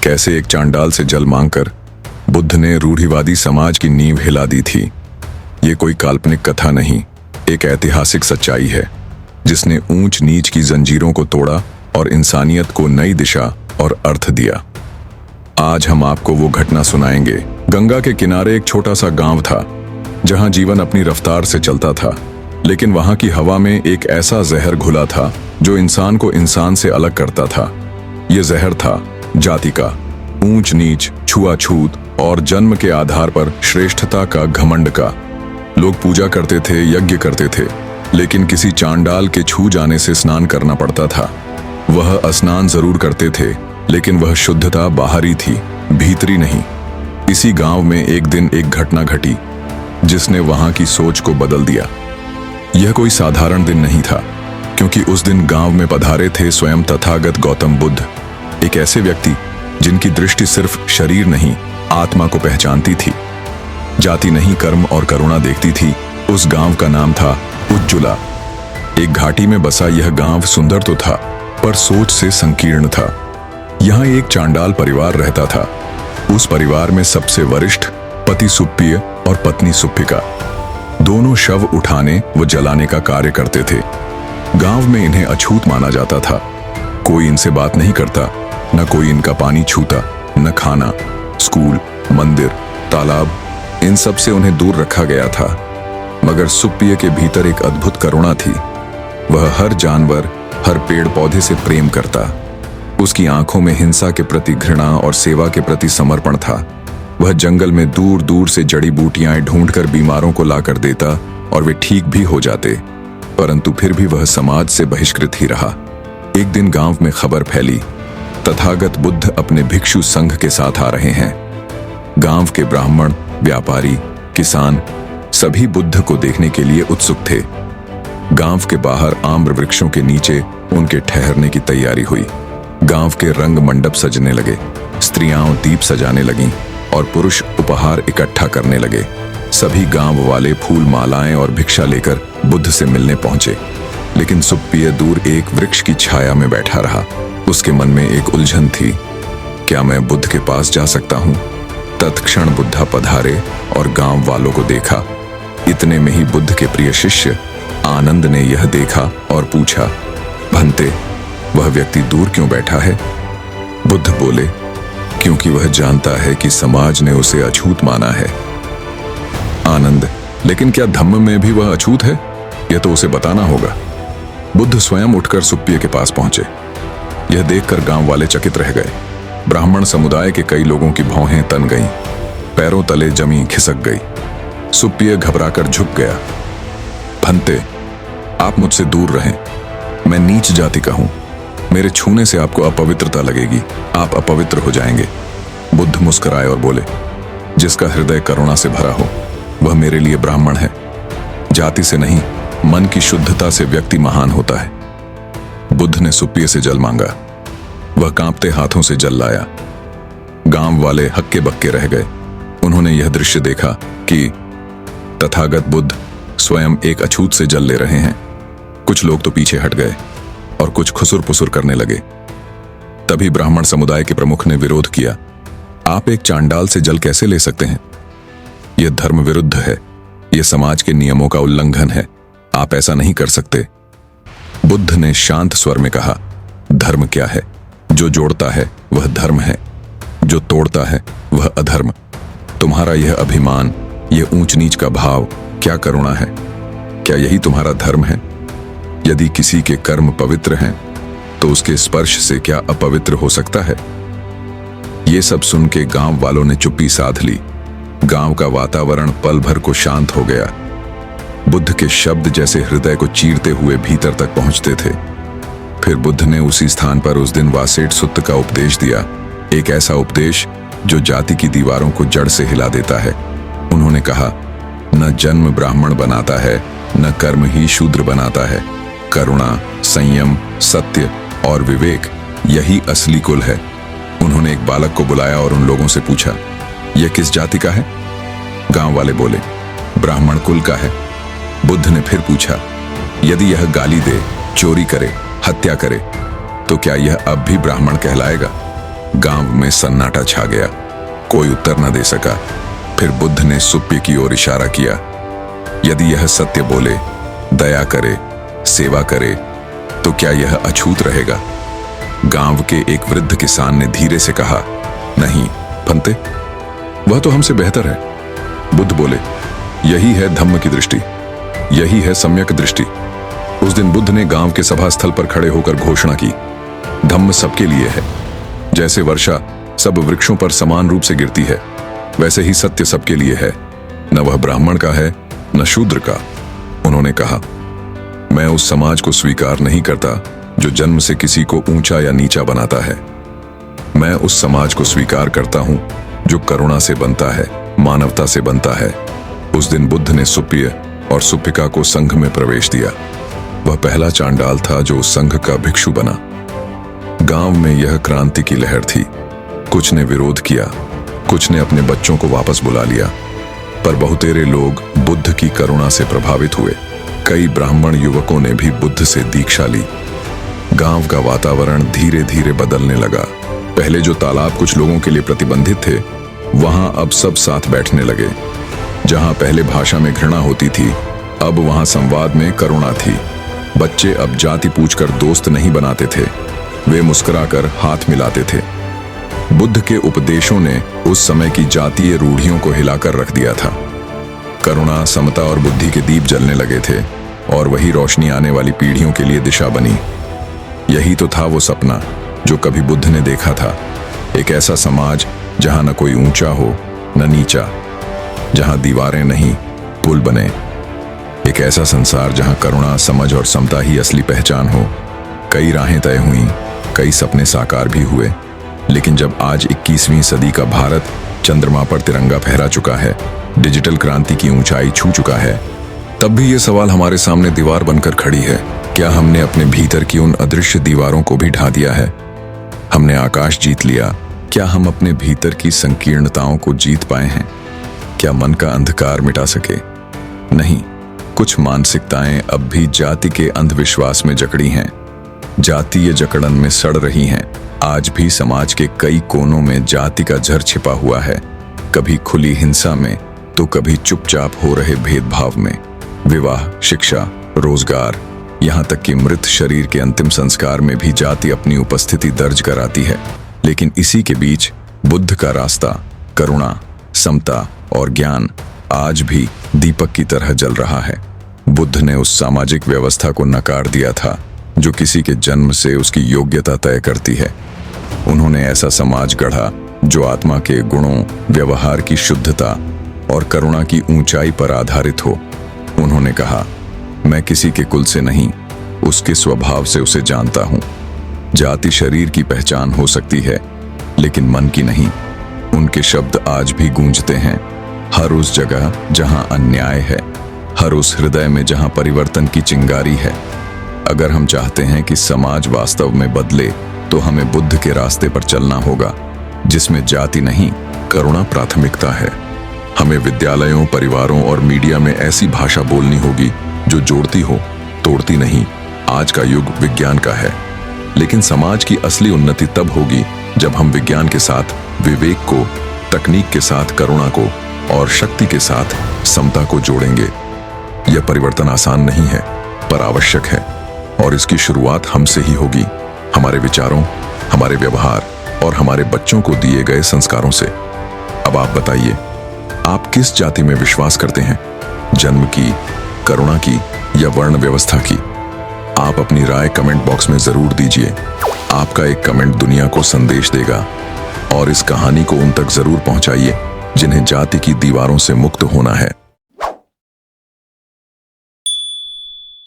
कैसे एक चांडाल से जल मांगकर बुद्ध ने रूढ़िवादी समाज की नींव हिला दी थी। ये कोई काल्पनिक कथा नहीं, एक ऐतिहासिक सच्चाई है जिसने ऊंच नीच की जंजीरों को तोड़ा और इंसानियत को नई दिशा और अर्थ दिया। आज हम आपको वो घटना सुनाएंगे। गंगा के किनारे एक छोटा सा गांव था जहां जीवन अपनी रफ्तार से चलता था, लेकिन वहां की हवा में एक ऐसा जहर घुला था जो इंसान को इंसान से अलग करता था। ये जहर था जाति का, ऊंच नीच, छुआछूत और जन्म के आधार पर श्रेष्ठता का घमंड का। लोग पूजा करते थे, यज्ञ करते थे, लेकिन किसी चांडाल के छू जाने से स्नान करना पड़ता था। वह स्नान जरूर करते थे, लेकिन वह शुद्धता बाहरी थी, भीतरी नहीं। इसी गांव में एक दिन एक घटना घटी जिसने वहां की सोच को बदल दिया। यह कोई साधारण दिन नहीं था, क्योंकि उस दिन गांव में पधारे थे स्वयं तथागत गौतम बुद्ध, एक ऐसे व्यक्ति जिनकी दृष्टि सिर्फ शरीर नहीं, आत्मा को पहचानती थी। जाति नहीं, कर्म और करुणा देखती थी। उस गांव का नाम था उज्जुला। एक घाटी में बसा यह गांव सुंदर तो था, पर सोच से संकीर्ण था। यहाँ एक चांडाल परिवार रहता था। उस परिवार में सबसे वरिष्ठ पति सुप्पिय और पत्नी सुप्पिका दोनों शव उठाने व जलाने का कार्य करते थे। गांव में इन्हें अछूत माना जाता था। कोई इनसे बात नहीं करता, न कोई इनका पानी छूता, न खाना, स्कूल, मंदिर, तालाब, इन सब से उन्हें दूर रखा गया था। मगर सुप्पिय के भीतर एक अद्भुत करुणा थी। वह हर जानवर, हर पेड़ पौधे से प्रेम करता। उसकी आंखों में हिंसा के प्रति घृणा और सेवा के प्रति समर्पण था। वह जंगल में दूर दूर से जड़ी बूटियां ढूंढकर बीमारों को लाकर देता और वे ठीक भी हो जाते, परंतु फिर भी वह समाज से बहिष्कृत ही रहा। एक दिन गांव में खबर फैली, तथागत बुद्ध अपने भिक्षु संघ के साथ आ रहे हैं। गांव के ब्राह्मण, व्यापारी, किसान सभी बुद्ध को देखने के लिए उत्सुक थे। गांव के बाहर आम्र वृक्षों के नीचे उनके ठहरने की तैयारी हुई। गांव के रंग मंडप सजने लगे, स्त्रियां दीप सजाने लगीं और पुरुष उपहार इकट्ठा करने लगे। सभी गांव वाले फूल मालाएं और भिक्षा लेकर बुद्ध से मिलने पहुंचे, लेकिन सुप्पिय दूर एक वृक्ष की छाया में बैठा रहा। उसके मन में एक उलझन थी, क्या मैं बुद्ध के पास जा सकता हूं? तत्क्षण बुद्धा पधारे और गांव वालों को देखा। इतने में ही बुद्ध के प्रिय शिष्य आनंद ने यह देखा और पूछा, भंते, वह व्यक्ति दूर क्यों बैठा है? बुद्ध बोले, क्योंकि वह जानता है कि समाज ने उसे अछूत माना है। आनंद, लेकिन क्या धम्म में भी वह अछूत है? यह तो उसे बताना होगा। बुद्ध स्वयं उठकर सुप्पिय के पास पहुंचे। यह देखकर गांव वाले चकित रह गए। ब्राह्मण समुदाय के कई लोगों की भौहें तन गईं, पैरों तले जमीन खिसक गई। सुप्पिय घबराकर झुक गया। भंते, आप मुझसे दूर रहें, मैं नीच जाति का हूं। मेरे छूने से आपको अपवित्रता लगेगी, आप अपवित्र हो जाएंगे। बुद्ध मुस्कुराए और बोले, जिसका हृदय करुणा से भरा हो वह मेरे लिए ब्राह्मण है। जाति से नहीं, मन की शुद्धता से व्यक्ति महान होता है। बुद्ध ने सुप्पिय से जल मांगा। वह कांपते हाथों से जल लाया। गांव वाले हक्के बक्के रह गए। उन्होंने यह दृश्य देखा कि तथागत बुद्ध स्वयं एक अछूत से जल ले रहे हैं। कुछ लोग तो पीछे हट गए और कुछ खुसुर पुसुर करने लगे। तभी ब्राह्मण समुदाय के प्रमुख ने विरोध किया, आप एक चांडाल से जल कैसे ले सकते हैं? यह धर्म विरुद्ध है, यह समाज के नियमों का उल्लंघन है, आप ऐसा नहीं कर सकते। बुद्ध ने शांत स्वर में कहा, धर्म क्या है? जो जोड़ता है वह धर्म है, जो तोड़ता है वह अधर्म। तुम्हारा यह अभिमान, यह ऊंच नीच का भाव क्या करुणा है? क्या यही तुम्हारा धर्म है? यदि किसी के कर्म पवित्र हैं, तो उसके स्पर्श से क्या अपवित्र हो सकता है? ये सब सुन के गांव वालों ने चुप्पी साध ली। गांव का वातावरण पल भर को शांत हो गया। बुद्ध के शब्द जैसे हृदय को चीरते हुए भीतर तक पहुंचते थे। फिर बुद्ध ने उसी स्थान पर उस दिन वासेट सुत्त का उपदेश दिया, एक ऐसा उपदेश जो जाति की दीवारों को जड़ से हिला देता है। उन्होंने कहा, न जन्म ब्राह्मण बनाता है, न कर्म ही शूद्र बनाता है। करुणा, संयम, सत्य और विवेक यही असली कुल है। उन्होंने एक बालक को बुलाया और उन लोगों से पूछा, यह किस जाति का है? गांव वाले बोले, ब्राह्मण कुल का है। बुद्ध ने फिर पूछा, यदि यह गाली दे, चोरी करे, हत्या करे, तो क्या यह अब भी ब्राह्मण कहलाएगा? गांव में सन्नाटा छा गया। कोई उत्तर न दे सका। फिर बुद्ध ने सुप्य की ओर इशारा किया। यदि यह सत्य बोले, दया करे, सेवा करे, तो क्या यह अछूत रहेगा? गांव के एक वृद्ध किसान ने धीरे से कहा, नहीं फंते, वह तो हमसे बेहतर है। बुद्ध बोले, यही है धम्म की दृष्टि, यही है सम्यक दृष्टि। उस दिन बुद्ध ने गांव के सभा स्थल पर खड़े होकर घोषणा की, धम्म सबके लिए है। जैसे वर्षा सब वृक्षों पर समान रूप से गिरती है, वैसे ही सत्य सबके लिए है, न वह ब्राह्मण का है न शूद्र का। उन्होंने कहा, मैं उस समाज को स्वीकार नहीं करता जो जन्म से किसी को ऊंचा या नीचा बनाता है। मैं उस समाज को स्वीकार करता हूं जो करुणा से बनता है, मानवता से बनता है। उस दिन बुद्ध ने सुप्य और सुप्पिका को संघ में प्रवेश दिया। वह पहला चांडाल था जो उस संघ का भिक्षु बना। गांव में यह क्रांति की लहर थी। कुछ ने विरोध किया, कुछ ने अपने बच्चों को वापस बुला लिया, पर बहुतेरे लोग बुद्ध की करुणा से प्रभावित हुए। कई ब्राह्मण युवकों ने भी बुद्ध से दीक्षा ली। गांव का वातावरण धीरे धीरे बदलने लगा। पहले जो तालाब कुछ लोगों के लिए प्रतिबंधित थे, वहां अब सब साथ बैठने लगे। जहां पहले भाषा में घृणा होती थी, अब वहां संवाद में करुणा थी। बच्चे अब जाति पूछकर दोस्त नहीं बनाते थे, वे मुस्कुराकर हाथ मिलाते थे। बुद्ध के उपदेशों ने उस समय की जातीय रूढ़ियों को हिलाकर रख दिया था। करुणा, समता और बुद्धि के दीप जलने लगे थे, और वही रोशनी आने वाली पीढ़ियों के लिए दिशा बनी। यही तो था वो सपना जो कभी बुद्ध ने देखा था। एक ऐसा समाज जहां न कोई ऊंचा हो न नीचा, जहां दीवारें नहीं पुल बने। एक ऐसा संसार जहां करुणा, समझ और समता ही असली पहचान हो। कई राहें तय हुई, कई सपने साकार भी हुए, लेकिन जब आज 21वीं सदी का भारत चंद्रमा पर तिरंगा फहरा चुका है, डिजिटल क्रांति की ऊंचाई छू चुका है, तब भी ये सवाल हमारे सामने दीवार बनकर खड़ी है। क्या हमने अपने भीतर की उन अदृश्य दीवारों को भी ढा दिया है? हमने आकाश जीत लिया, क्या हम अपने भीतर की संकीर्णताओं को जीत पाए हैं? क्या मन का अंधकार मिटा सके? नहीं, कुछ मानसिकताएं अब भी जाति के अंधविश्वास में जकड़ी हैं, जातीय जकड़न में सड़ रही हैं। आज भी समाज के कई कोनों में जाति का जहर छिपा हुआ है, कभी खुली हिंसा में तो कभी चुपचाप हो रहे भेदभाव में। विवाह, शिक्षा, रोजगार, यहाँ तक कि मृत शरीर के अंतिम संस्कार में भी जाति अपनी उपस्थिति दर्ज कराती है। लेकिन इसी के बीच बुद्ध का रास्ता, करुणा, समता और ज्ञान आज भी दीपक की तरह जल रहा है। बुद्ध ने उस सामाजिक व्यवस्था को नकार दिया था जो किसी के जन्म से उसकी योग्यता तय करती है। उन्होंने ऐसा समाज गढ़ा जो आत्मा के गुणों, व्यवहार की शुद्धता और करुणा की ऊंचाई पर आधारित हो। उन्होंने कहा, मैं किसी के कुल से नहीं, उसके स्वभाव से उसे जानता हूं। जाति शरीर की पहचान हो सकती है, लेकिन मन की नहीं। उनके शब्द आज भी गूंजते हैं, हर उस जगह जहां अन्याय है, हर उस हृदय में जहां परिवर्तन की चिंगारी है। अगर हम चाहते हैं कि समाज वास्तव में बदले, तो हमें बुद्ध के रास्ते पर चलना होगा, जिसमें जाति नहीं, करुणा प्राथमिकता है। हमें विद्यालयों, परिवारों और मीडिया में ऐसी भाषा बोलनी होगी जो जोड़ती हो, तोड़ती नहीं। आज का युग विज्ञान का है, लेकिन समाज की असली उन्नति तब होगी जब हम विज्ञान के साथ विवेक को, तकनीक के साथ करुणा को और शक्ति के साथ समता को जोड़ेंगे। यह परिवर्तन आसान नहीं है, पर आवश्यक है, और इसकी शुरुआत हमसे ही होगी, हमारे विचारों, हमारे व्यवहार और हमारे बच्चों को दिए गए संस्कारों से। अब आप बताइए, आप किस जाति में विश्वास करते हैं? जन्म की, करुणा की या वर्ण व्यवस्था की? आप अपनी राय कमेंट बॉक्स में जरूर दीजिए। आपका एक कमेंट दुनिया को संदेश देगा, और इस कहानी को उन तक जरूर पहुंचाइए जिन्हें जाति की दीवारों से मुक्त होना है।